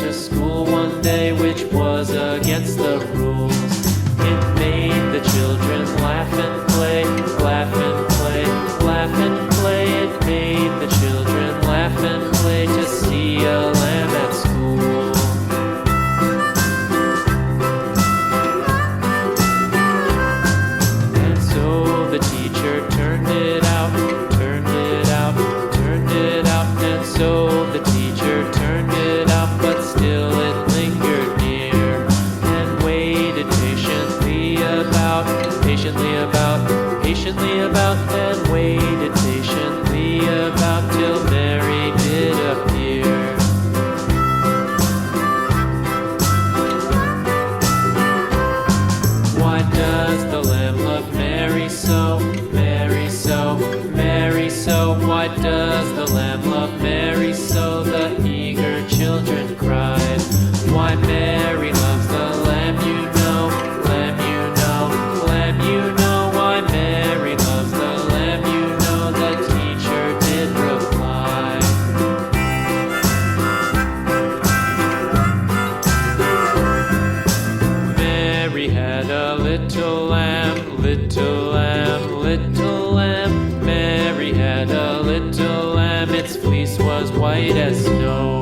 to school one day, which was against the rules. It made the children laugh and play, laugh and play, laugh and play. It made the children laugh and play to see a lamb at school. And so the teacher turned it out, turned it out, turned it out. And so the teacher turned it out, but still it lingered near, and waited patiently about, and waited patiently about till Mary did appear. Why does the lamb love Mary so, Mary so, Mary so? Why does the lamb love Mary so? The eager children cried. Why Mary loves the lamb, you know, lamb, you know, lamb, you know. Why Mary loves the lamb, you know, the teacher did reply. Mary had a little lamb, little lamb, little lamb. Mary had a little lamb, its fleece was white as snow.